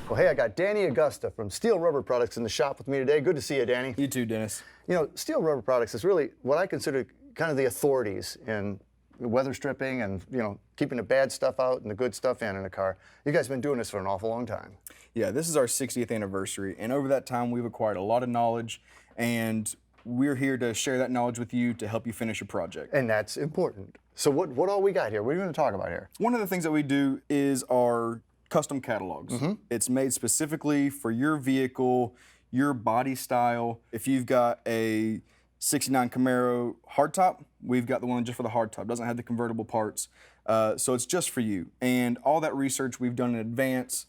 Well, hey, I got Danny Augusta from Steele Rubber Products in the shop with me today. Good to see you, Danny. You too, Dennis. You know, Steele Rubber Products is really what I consider kind of the authorities in weather stripping and, you know, keeping the bad stuff out and the good stuff in a car. You guys have been doing this for an awful long time. Yeah, this is our 60th anniversary, and over that time we've acquired a lot of knowledge, and we're here to share that knowledge with you to help you finish your project. And that's important. So what all we got here? What are we going to talk about here? One of the things that we do is our custom catalogs. It's made specifically for your vehicle, your body style. If you've got a 69 Camaro hardtop, we've got the one just for the hardtop. Doesn't have the convertible parts. So it's just for you. And all that research we've done in advance.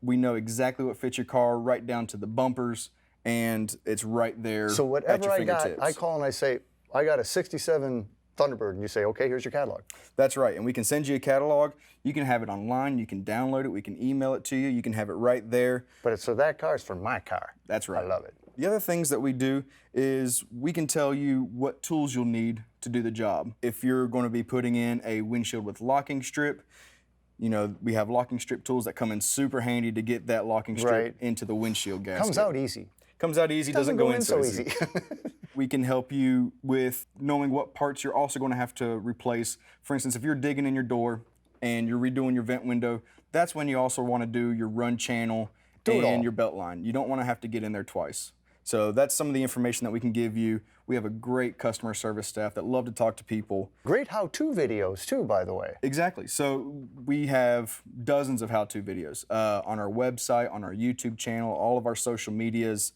We know exactly what fits your car, right down to the bumpers, and it's right there. So at whatever your I got, fingertips. I call and I say, I got a 67 Thunderbird, and you say, okay, here's your catalog. That's right, and we can send you a catalog. You can have it online, you can download it, we can email it to you, you can have it right there. But so that car is for my car. That's right. I love it. The other things that we do is we can tell you what tools you'll need to do the job. If you're going to be putting in a windshield with locking strip, you know, we have locking strip tools that come in super handy to get that locking strip into the windshield gasket. Comes out easy. Comes out easy, doesn't go in so easy. easy. We can help you with knowing what parts you're also going to have to replace. For instance, if you're digging in your door and you're redoing your vent window, that's when you also want to do your run channel and your belt line. You don't want to have to get in there twice. So that's some of the information that we can give you. We have a great customer service staff that love to talk to people. Great how-to videos too, by the way. Exactly. So we have dozens of how-to videos on our website, on our YouTube channel, all of our social medias.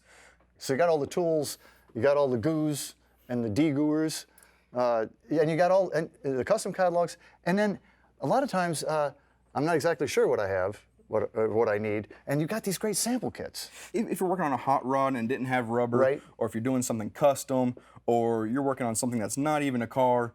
So you got all the tools, you got all the goos and the degooers, and you got all the custom catalogs. And then a lot of times, I'm not exactly sure what I have, what I need, and you got these great sample kits. If you're working on a hot rod and didn't have rubber, or if you're doing something custom, or you're working on something that's not even a car,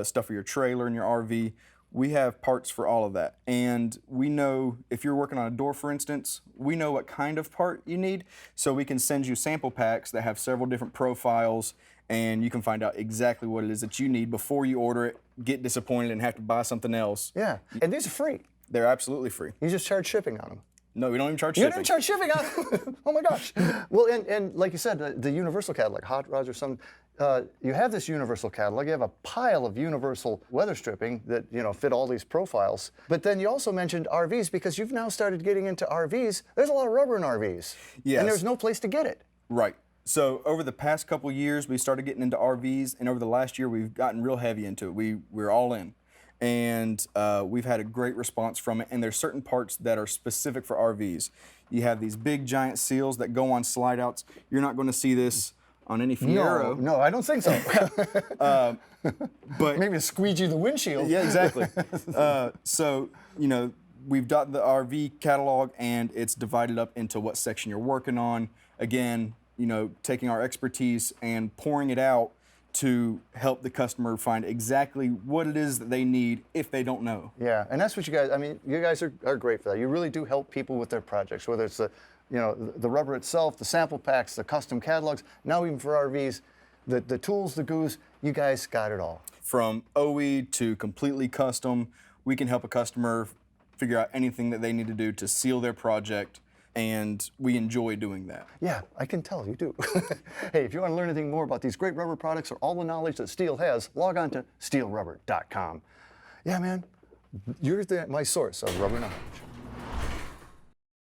stuff for your trailer and your RV, we have parts for all of that. And we know if you're working on a door, for instance, we know what kind of part you need, so we can send you sample packs that have several different profiles, and you can find out exactly what it is that you need before you order it, get disappointed and have to buy something else. Yeah, and these are free. They're absolutely free. You just charge shipping on them. No, we don't even charge shipping. You don't charge shipping on them? Oh my gosh. Well, and like you said, the universal catalog, hot rods or something, you have this universal catalog, you have a pile of universal weather stripping that, you know, fit all these profiles. But then you also mentioned RVs, because you've now started getting into RVs. There's a lot of rubber in RVs. Yes. And there's no place to get it. Right. So over the past couple years, we started getting into RVs, and over the last year, we've gotten real heavy into it. We're all in. And we've had a great response from it, and there's certain parts that are specific for RVs. You have these big giant seals that go on slide outs. You're not going to see this on any Fiero. No, I don't think so. But maybe squeegee the windshield. Yeah, exactly. So, you know, we've got the RV catalog, and it's divided up into what section you're working on. Again, you know, taking our expertise and pouring it out to help the customer find exactly what it is that they need if they don't know. Yeah, and that's what you guys, I mean, you guys are great for that. You really do help people with their projects, whether it's the rubber itself, the sample packs, the custom catalogs, now even for RVs, the tools, the goos, you guys got it all. From OE to completely custom, we can help a customer figure out anything that they need to do to seal their project, and we enjoy doing that. Yeah, I can tell you do. Hey, if you want to learn anything more about these great rubber products or all the knowledge that Steele has, log on to steelerubber.com. Yeah, man, you're my source of rubber knowledge.